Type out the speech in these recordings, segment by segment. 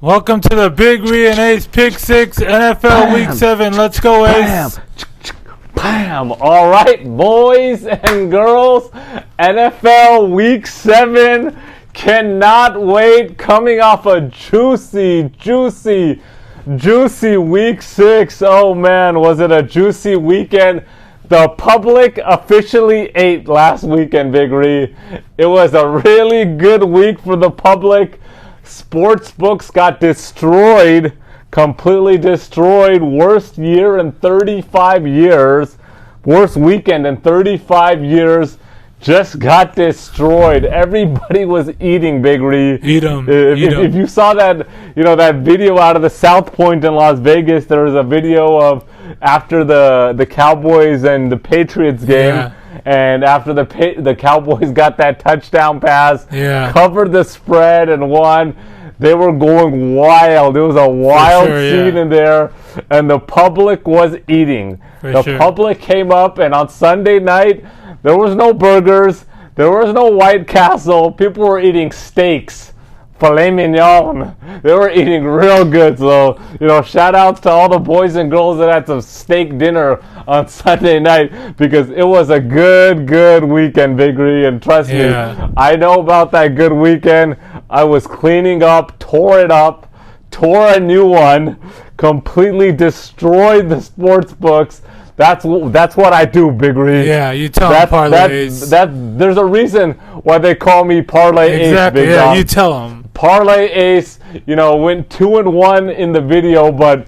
Welcome to the Big Ree and Ace Pick 6 NFL Week 7. Let's go, Ace. Bam. All right, boys and girls. NFL Week 7. Cannot wait. Coming off a juicy Week 6. Oh, man, was it a juicy weekend. The public officially ate last weekend, Big Ree. It was a really good week for the public. Sportsbooks got destroyed, completely destroyed. Worst year in 35 years. Worst weekend in 35 years. Just got destroyed. Everybody was eating, Big Ree. Eat them. If you saw that, that video out of the South Point in Las Vegas, there was a video of after the Cowboys and the Patriots game. Yeah. And after the Cowboys got that touchdown pass, covered the spread and won, they were going wild. It was a wild scene in there, and the public was eating. The public came up, and on Sunday night, there was no burgers, there was no White Castle. People were eating steaks. Filet mignon. They were eating real good. So, shout outs to all the boys and girls that had some steak dinner on Sunday night, because it was a good weekend, Big Ree. And trust me, I know about that good weekend. I was cleaning up, tore it up, tore a new one, completely destroyed the sports books. That's what I do, Big Ree. Yeah, you tell them Parlay Ace. There's a reason why they call me Parlay Ace, Big Dog. You tell them. Parlay Ace, went 2-1 in the video, but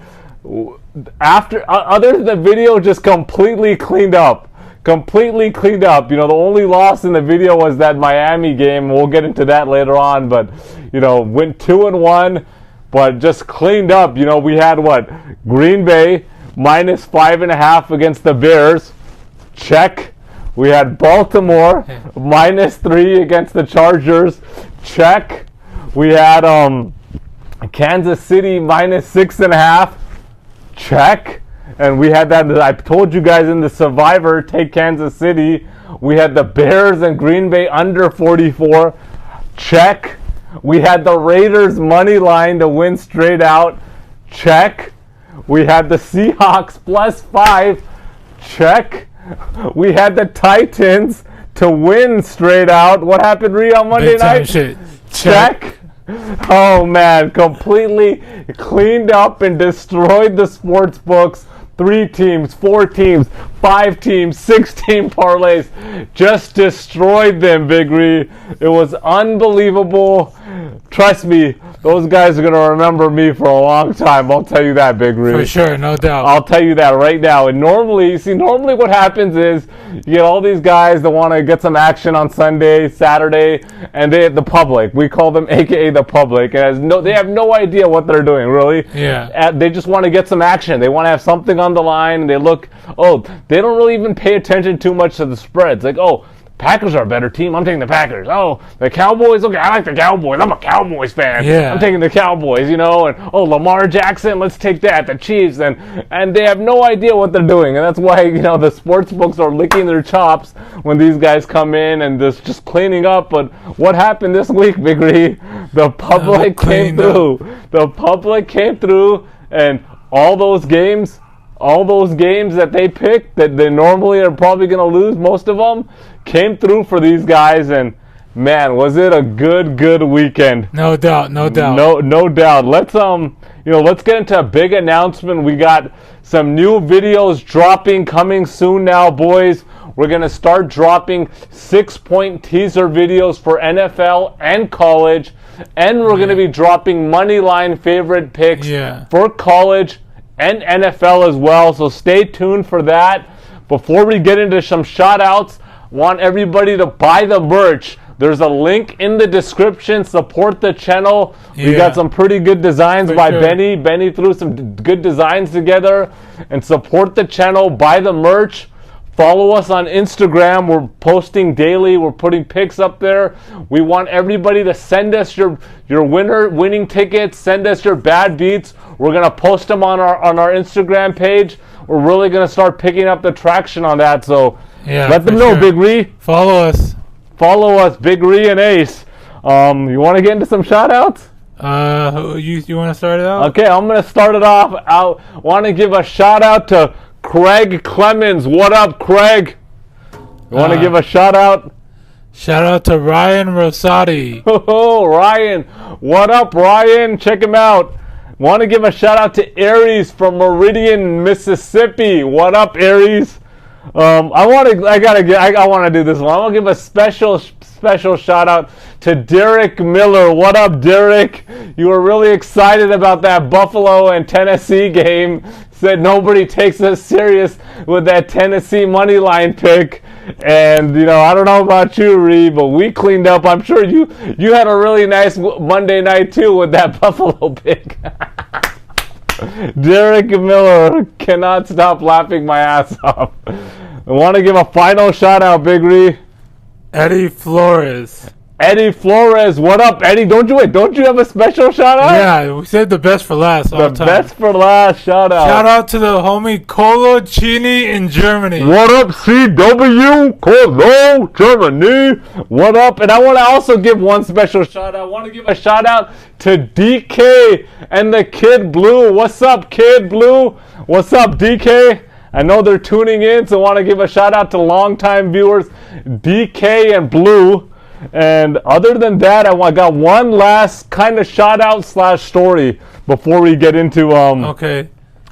other than the video, just completely cleaned up. The only loss in the video was that Miami game. We'll get into that later on, but went 2-1, but just cleaned up. We had Green Bay minus 5.5 against the Bears. Check. We had Baltimore minus 3 against the Chargers. Check. We had Kansas City minus 6.5. Check. And we had that. I told you guys in the Survivor, take Kansas City. We had the Bears and Green Bay under 44. Check. We had the Raiders money line to win straight out. Check. We had the Seahawks plus 5. Check. We had the Titans to win straight out. What happened, Ree, on Monday night? Shit. Check. Oh, man. Completely cleaned up and destroyed the sports books. 3 teams, 4 teams, 5 teams, 6-team parlays. Just destroyed them, Big Ree. It was unbelievable. Trust me, those guys are going to remember me for a long time. I'll tell you that, Big Ree. For sure, no doubt. I'll tell you that right now. And normally what happens is you get all these guys that want to get some action on Sunday, Saturday, and the public. We call them AKA the public. And they have no idea what they're doing, really. Yeah. They just want to get some action. They want to have something on the line. And they don't really even pay attention too much to the spreads. Like, Packers are a better team. I'm taking the Packers. Oh, the Cowboys. Okay, I like the Cowboys. I'm a Cowboys fan. Yeah. I'm taking the Cowboys, And Lamar Jackson. Let's take that. The Chiefs, and they have no idea what they're doing, and that's why the sports books are licking their chops when these guys come in and just cleaning up. But what happened this week, Big Ree? The public came through. The public came through, and all those games that they picked that they normally are probably going to lose, most of them, came through for these guys, and man, was it a good weekend. No doubt. No doubt. Let's get into a big announcement. We got some new videos coming soon now, boys. We're going to start dropping 6-point teaser videos for NFL and college, and we're going to be dropping Moneyline favorite picks for college and NFL as well, so stay tuned for that. Before we get into some shout-outs, want everybody to buy the merch. There's a link in the description. Support the channel. We got some pretty good designs by Benny. Benny threw some good designs together. And support the channel. Buy the merch. Follow us on Instagram. We're posting daily. We're putting pics up there. We want everybody to send us your winning tickets. Send us your bad beats. We're going to post them on our Instagram page. We're really going to start picking up the traction on that. So let them know, Big Ree. Follow us. Big Ree and Ace. You want to get into some shout-outs? You want to start it out? Okay, I'm going to start it off. I want to give a shout out to Craig Clemens. What up, Craig? You want to give a shout out? Shout out to Ryan Rosati. Oh, Ryan. What up, Ryan? Check him out. Want to give a shout out to Aries from Meridian, Mississippi. What up, Aries? I want to do this one. I want to give a special shout out to Derek Miller. What up, Derek? You were really excited about that Buffalo and Tennessee game. Said nobody takes us serious with that Tennessee money line pick. And, I don't know about you, Reed, but we cleaned up. I'm sure you had a really nice Monday night, too, with that Buffalo pick. Derek Miller, cannot stop laughing my ass off. I want to give a final shout-out, Big Ree. Eddie Flores. Eddie Flores, what up, Eddie? Don't you have a special shout-out? Yeah, we saved the best for last all the time. Best for last, shout-out. Shout-out to the homie Colo Chini in Germany. What up, CW? Colo, Germany. What up? And I want to also give one special shout-out. I want to give a shout-out to DK and the Kid Blue. What's up, Kid Blue? What's up, DK? I know they're tuning in, so I want to give a shout-out to longtime viewers, DK and Blue. And other than that, I got one last kind of shout out / story before we get into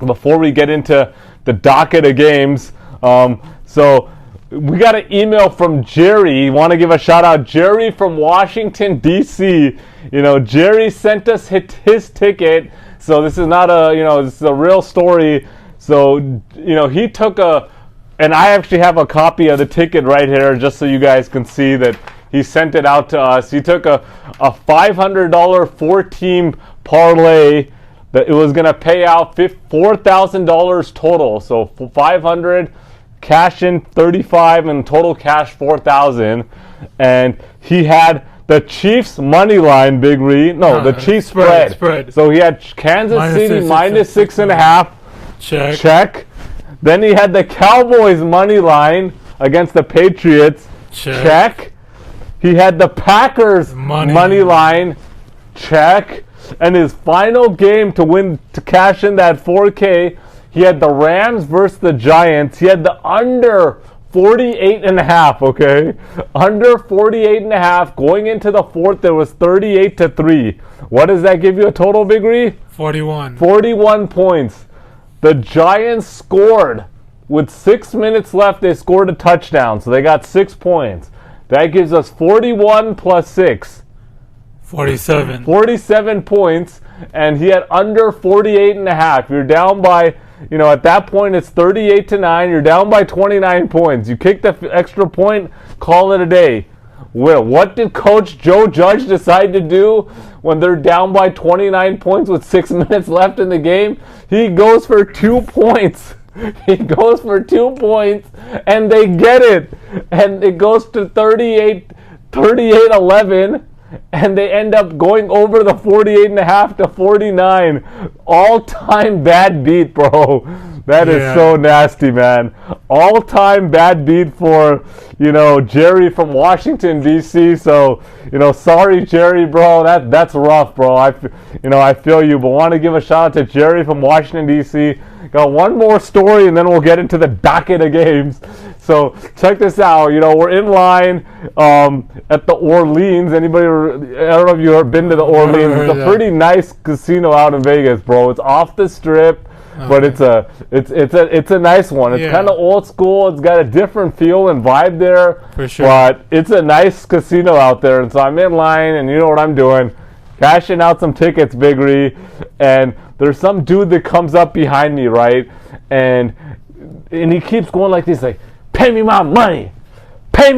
before we get into the docket of games. So we got an email from Jerry. Want to give a shout out, Jerry from Washington D.C. Jerry sent us his ticket. So this is not this is a real story. So he took and I actually have a copy of the ticket right here, just so you guys can see that. He sent it out to us. He took a $500 4-team parlay that it was going to pay out $4,000 total. So $500, cash in $35, and total cash $4,000. And he had the Chiefs money line, Big Ree. No, the Chiefs spread. So he had Kansas City minus 6.5. Check. Then he had the Cowboys money line against the Patriots. Check. He had the Packers money line, check, and his final game to cash in that $4K, he had the Rams versus the Giants. He had the under 48.5, okay? Under 48.5. Going into the fourth, there was 38-3. What does that give you a total, Big Ree? 41. 41 points. The Giants scored. With 6 minutes left, they scored a touchdown, so they got 6 points. That gives us 41 plus 6. 47. 47 points, and he had under 48.5. You're down by, at that point it's 38-9. You're down by 29 points. You kick the extra point, call it a day. Well, what did Coach Joe Judge decide to do when they're down by 29 points with 6 minutes left in the game? He goes for 2 points. He goes for 2 points, and they get it. And it goes to 38-11, and they end up going over the 48.5 to 49. All-time bad beat, bro. That is so nasty, man. All-time bad beat for, Jerry from Washington, D.C. So, sorry, Jerry, bro. That's rough, bro. I feel you. But want to give a shout out to Jerry from Washington, D.C. Got one more story, and then we'll get into the docket of games. So check this out. We're in line at the Orleans. Anybody? I don't know if you've ever been to the Orleans. It's a pretty nice casino out in Vegas, bro. It's off the strip, but it's a nice one. It's kind of old school. It's got a different feel and vibe there. For sure. But it's a nice casino out there, and so I'm in line, and you know what I'm doing. Cashing out some tickets, Big Ree, and there's some dude that comes up behind me, right? And he keeps going like this, like, pay me my money, give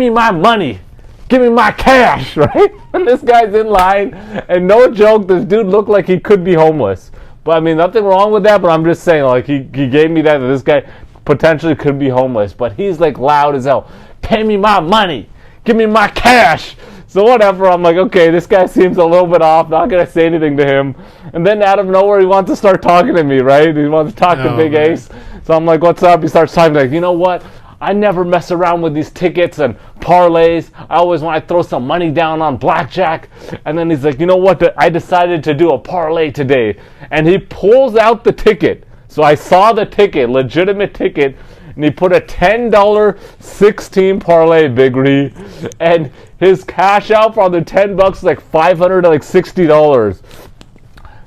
me my cash, right? And this guy's in line, and no joke, this dude looked like he could be homeless. But I mean, nothing wrong with that, but I'm just saying, like, he gave me that this guy potentially could be homeless. But he's like loud as hell, pay me my money, give me my cash. So whatever, I'm like, okay, this guy seems a little bit off, not going to say anything to him. And then out of nowhere, he wants to start talking to me, right? He wants to talk to Big Ace. So I'm like, what's up? He starts talking like, you know what? I never mess around with these tickets and parlays. I always want to throw some money down on blackjack. And then he's like, you know what? I decided to do a parlay today. And he pulls out the ticket. So I saw the ticket, legitimate ticket. And he put a $10 16 parlay, Big Ree. And his cash out for the $10 is like $500 to like $60.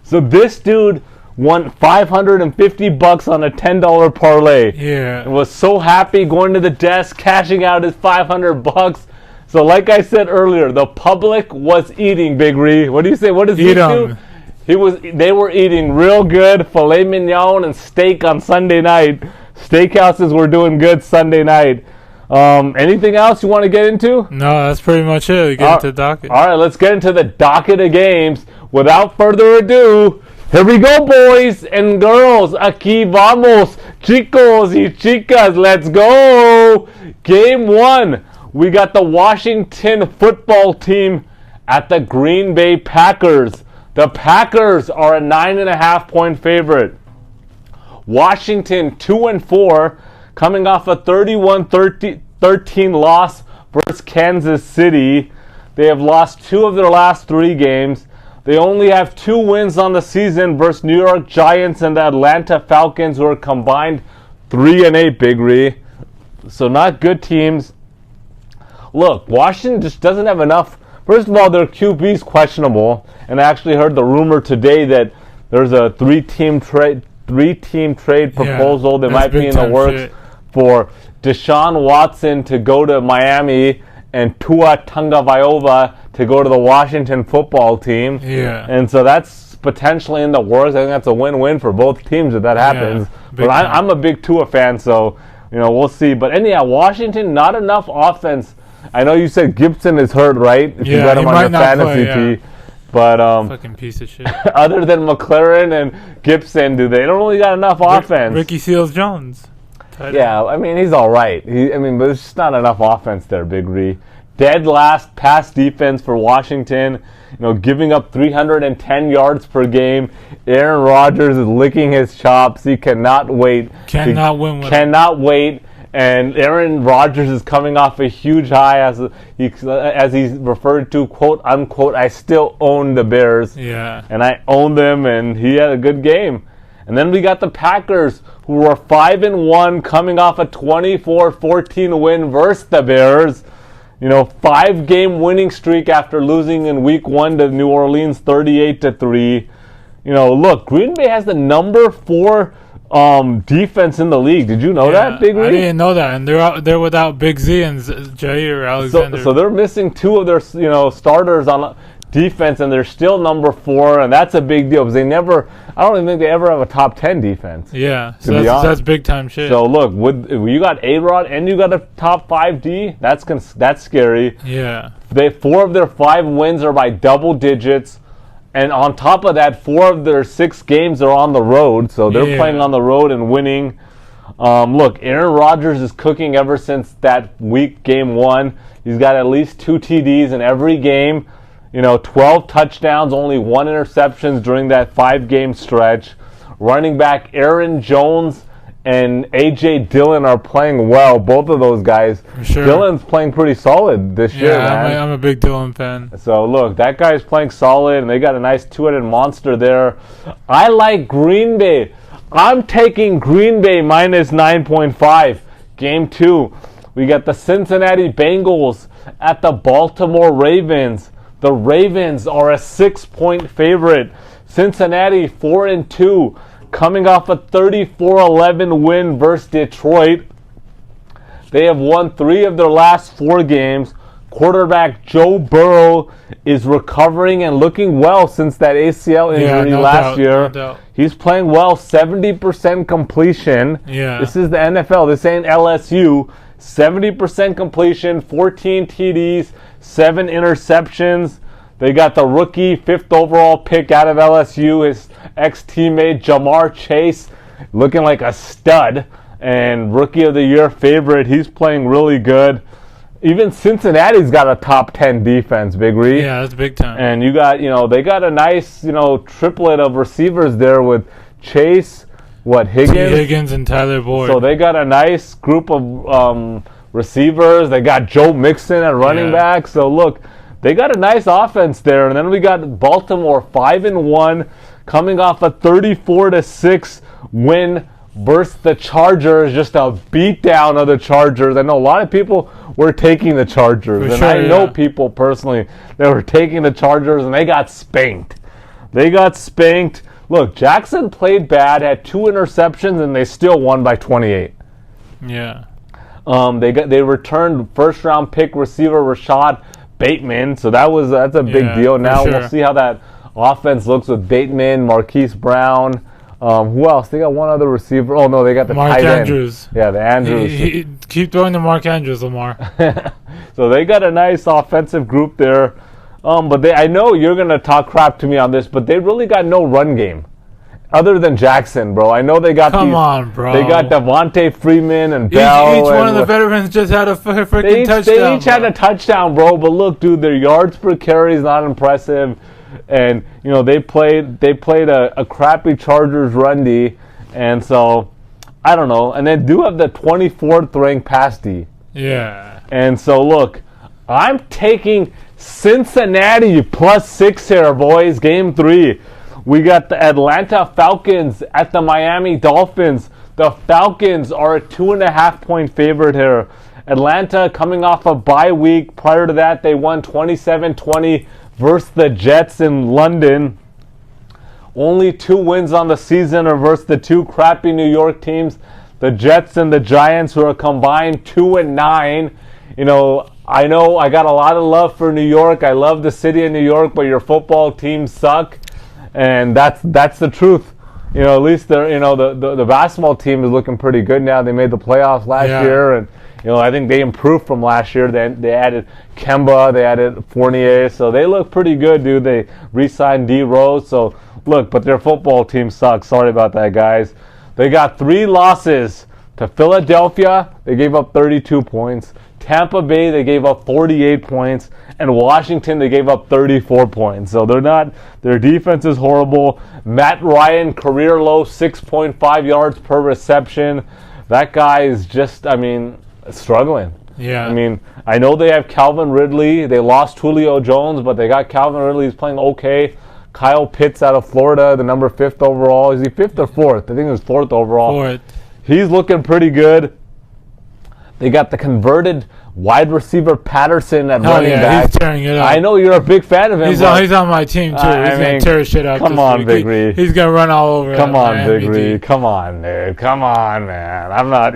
So this dude won $550 on a $10 parlay. Yeah. And was so happy going to the desk, cashing out his $500. So like I said earlier, the public was eating, Big Ree. What do you say? What does he do? They were eating real good filet mignon and steak on Sunday night. Steakhouses were doing good Sunday night. Anything else you want to get into? No, that's pretty much it. Get into the docket. All right, let's get into the docket of games. Without further ado, here we go, boys and girls. Aquí vamos, chicos y chicas. Let's go. Game 1. We got the Washington football team at the Green Bay Packers. The Packers are a 9.5-point favorite. Washington 2-4, coming off a 31-13 loss versus Kansas City. They have lost 2 of their last 3 games. They only have 2 wins on the season versus New York Giants and the Atlanta Falcons, who are combined 3-8, Big Ree. So not good teams. Look, Washington just doesn't have enough. First of all, their QB is questionable. And I actually heard the rumor today that there's a 3-team trade proposal that might be in the works for Deshaun Watson to go to Miami and Tua Tagovailoa to go to the Washington football team. Yeah. And so that's potentially in the works. I think that's a win-win for both teams if that happens. But I'm a big Tua fan, so we'll see. But anyhow, Washington, not enough offense. I know you said Gibson is hurt, right? If you got him on your fantasy team. But fucking piece of shit. Other than McLaren and Gibson, they don't really got enough offense. Ricky Seals-Jones. Yeah, I mean, he's all right. But there's just not enough offense there, Big Ree. Dead last pass defense for Washington, giving up 310 yards per game. Aaron Rodgers is licking his chops. He cannot wait. Cannot win with Cannot wait. And Aaron Rodgers is coming off a huge high, as he's referred to, quote unquote, I still own the Bears. Yeah. And I own them, and he had a good game. And then we got the Packers, who were 5-1, coming off a 24-14 win versus the Bears. 5-game winning streak after losing in Week 1 to New Orleans 38-3. Look, Green Bay has the number 4 defense in the league. Did you know that, Big Ree? I didn't know that, and they're without Big Z and Jair Alexander. So they're missing 2 of their starters on defense, and they're still number 4, and that's a big deal because I don't even think they ever have a top 10 defense. Yeah, so that's big time shit. So look, you got A-Rod and you got a top 5 D. That's scary. Yeah. 4 of their 5 wins are by double digits. And on top of that, 4 of their 6 games are on the road, so they're playing on the road and winning. Look, Aaron Rodgers is cooking ever since that week, game 1. He's got at least 2 TDs in every game. 12 touchdowns, only 1 interception during that 5-game stretch. Running back Aaron Jones and A.J. Dillon are playing well, both of those guys. Sure. Dillon's playing pretty solid this year, man. I'm a big Dillon fan. So, look, that guy's playing solid, and they got a nice 2-headed monster there. I like Green Bay. I'm taking Green Bay minus 9.5. Game 2, we got the Cincinnati Bengals at the Baltimore Ravens. The Ravens are a 6-point favorite. Cincinnati 4-2. Coming off a 34-11 win versus Detroit. They have won 3 of their last 4 games. Quarterback Joe Burrow is recovering and looking well since that ACL injury last year. No He's playing well, 70% completion. Yeah. This is the NFL. This ain't LSU. 70% completion, 14 TDs, 7 interceptions. They got the rookie 5th overall pick out of LSU, his ex-teammate Jamar Chase, looking like a stud and rookie of the year favorite. He's playing really good. Even Cincinnati's got a top 10 defense, Big Ree. Yeah, that's big time. And you got, they got a nice, triplet of receivers there with Chase, Higgins? T. Higgins and Tyler Boyd. So they got a nice group of receivers. They got Joe Mixon at running back. So look, they got a nice offense there. And then we got Baltimore 5-1, coming off a 34-6 win versus the Chargers. Just a beatdown of the Chargers. I know a lot of people were taking the Chargers, and I know people personally that were taking the Chargers, and they got spanked. Look, Jackson played bad, had 2 interceptions, and they still won by 28. Yeah. They returned first-round pick receiver Rashad Bateman, so that's a big deal. Now we'll see how that offense looks with Bateman, Marquise Brown. Who else? They got one other receiver. Oh, no, they got the Mark tight Andrews. End. Yeah, the Andrews. Keep throwing to Mark Andrews, Lamar. So they got a nice offensive group there. But I know you're going to talk crap to me on this, but they really got no run game. Other than Jackson, bro. I know they got Come on, bro. They got Devontae Freeman and Bell. Each one of the veterans just had a freaking touchdown. They each had a touchdown, bro. But look, dude, their yards per carry is not impressive. And, they played a crappy Chargers run D. And so, I don't know. And they do have the 24th ranked pass D. Yeah. And so, look, I'm taking Cincinnati +6 here, boys. Game 3. We got the Atlanta Falcons at the Miami Dolphins. The Falcons are a 2.5-point favorite here. Atlanta coming off a bye week. Prior to that, they won 27-20 versus the Jets in London. Only 2 wins on the season are versus the 2 crappy New York teams, the Jets and the Giants, who are combined 2-9. I know I got a lot of love for New York. I love the city of New York, but your football teams suck. And that's the truth. At least the basketball team is looking pretty good now. They made the playoffs last year, and I think they improved from last year. They added Kemba, they added Fournier, so they look pretty good, dude. They re-signed D Rose. So look, but their football team sucks. Sorry about that, guys. They got 3 losses to Philadelphia. They gave up 32 points. Tampa Bay, they gave up 48 points. And Washington, they gave up 34 points. So their defense is horrible. Matt Ryan, career low, 6.5 yards per reception. That guy is just, struggling. Yeah. I know they have Calvin Ridley. They lost Julio Jones, but they got Calvin Ridley. He's playing okay. Kyle Pitts out of Florida, the number 5th overall. Is he 5th or 4th? I think it was 4th overall. 4th. He's looking pretty good. They got the converted wide receiver Patterson at running back. He's tearing it up. I know you're a big fan of him. He's on my team, too. He's going to tear shit up. Come on, Big Reed. He's going to run all over. Come on, Big Reed. Come on, dude. Come on, man. I'm not,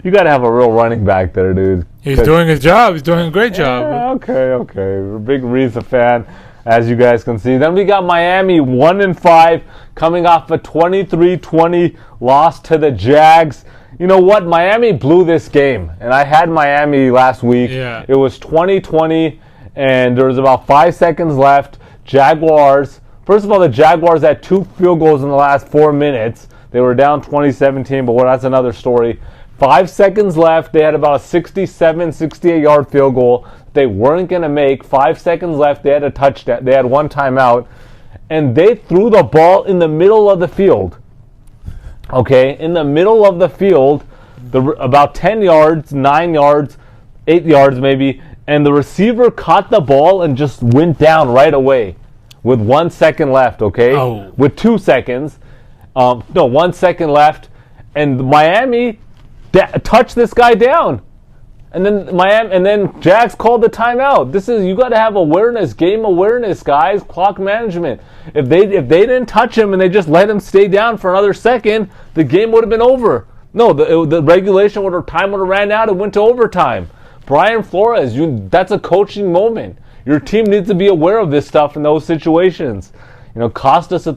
you got to have a real running back there, dude. He's doing his job. He's doing a great job. Okay. Big Reed's a fan, as you guys can see. Then we got Miami 1-5, coming off a 23-20 loss to the Jags. You know what? Miami blew this game, and I had Miami last week. Yeah. It was 20-20, and there was about 5 seconds left. Jaguars. First of all, the Jaguars had 2 field goals in the last 4 minutes. They were down 20-17, but that's another story. 5 seconds left. They had about a 67, 68-yard field goal they weren't going to make. 5 seconds left. They had a touchdown. They had 1 timeout, and they threw the ball in the middle of the field. Okay, in the middle of the field, about 10 yards, 9 yards, 8 yards maybe, and the receiver caught the ball and just went down right away with 1 second left, okay? Oh. With 2 seconds. 1 second left, and Miami touched this guy down. And then Jags called the timeout. You got to have awareness, game awareness, guys, clock management. If they didn't touch him and they just let him stay down for another second, the game would have been over. No, the regulation time would have ran out and went to overtime. Brian Flores, that's a coaching moment. Your team needs to be aware of this stuff in those situations. Cost us a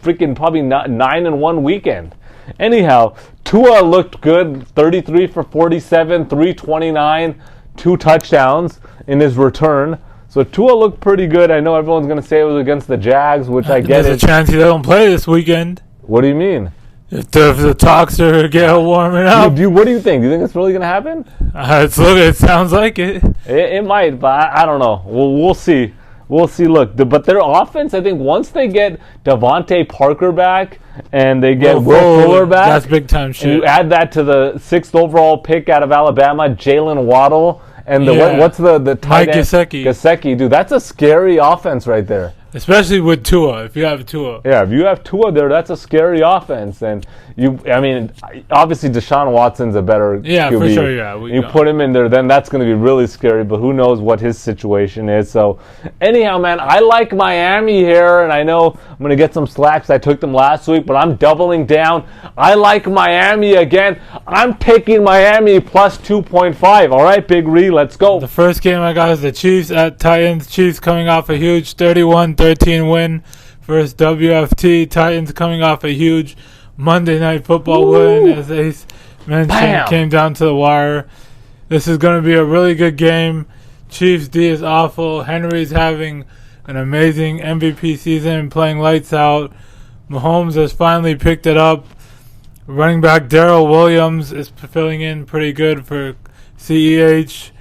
freaking probably 9-1 weekend. Anyhow, Tua looked good, 33 for 47, 329, 2 touchdowns in his return. So Tua looked pretty good. I know everyone's going to say it was against the Jags, which I get. There's a chance he doesn't play this weekend. What do you mean? If the talks are warming up. What do you think? Do you think it's really going to happen? It sounds like it. It might, but I don't know. We'll see. we'll see. Look, but their offense, I think once they get Devontae Parker back and they get Will Fuller back, that's big time shit. And you add that to the 6th overall pick out of Alabama, Jalen Waddle, and what's the tight end? Gesicki, dude, that's a scary offense right there. Especially with Tua, if you have Tua. Yeah, if you have Tua there, that's a scary offense. And obviously Deshaun Watson's a better QB. For sure, yeah. You put him in there, then that's going to be really scary, but who knows what his situation is. So, anyhow, man, I like Miami here, and I know I'm going to get some slack because I took them last week, but I'm doubling down. I like Miami again. I'm taking Miami plus 2.5. All right, Big Ree, let's go. The first game I got is the Chiefs at Titans. Chiefs coming off a huge 31-13 win versus WFT. Titans coming off a huge Monday Night Football win, as Ace mentioned, came down to the wire. This is going to be a really good game. Chiefs D is awful. Henry's having an amazing MVP season, playing lights out. Mahomes has finally picked it up. Running back Darrell Williams is filling in pretty good for CEH,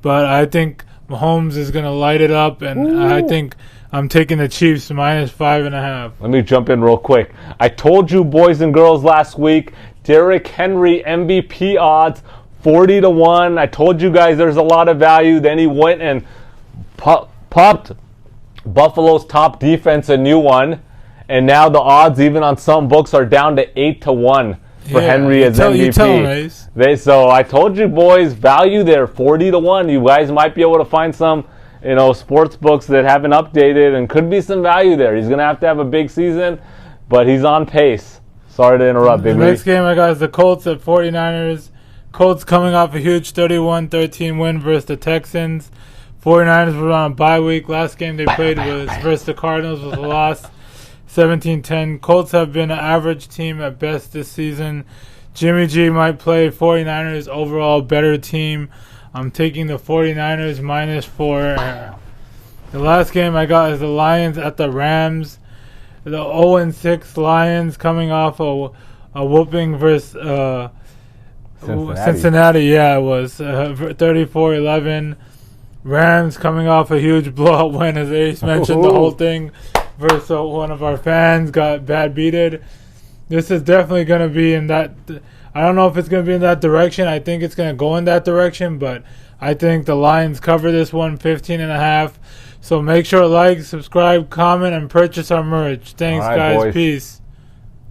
but I think Mahomes is going to light it up, and I think I'm taking the Chiefs minus 5.5. Let me jump in real quick. I told you, boys and girls, last week, Derrick Henry MVP odds 40-1. I told you guys there's a lot of value. Then he went and popped Buffalo's top defense a new one, and now the odds, even on some books, are down to 8-1 for Henry as MVP. So I told you, boys, value there 40-1. You guys might be able to find some sports books that haven't updated, and could be some value there. He's going to have a big season, but he's on pace. Sorry to interrupt, The next game I got is the Colts at 49ers. Colts coming off a huge 31-13 win versus the Texans. 49ers were on a bye week. Last game they played was versus the Cardinals, was a loss, 17-10. Colts have been an average team at best this season. Jimmy G might play. 49ers overall better team. I'm taking the 49ers minus 4. The last game I got is the Lions at the Rams. The 0-6 Lions coming off a whooping versus Cincinnati. Yeah, it was 34-11. Rams coming off a huge blowout win, as Ace mentioned. The whole thing versus one of our fans got bad beated. This is definitely going to be in that. I don't know if it's going to be in that direction. I think it's going to go in that direction, but I think the Lions cover this one 15.5. So make sure to like, subscribe, comment, and purchase our merch. Thanks, guys. Boys. Peace.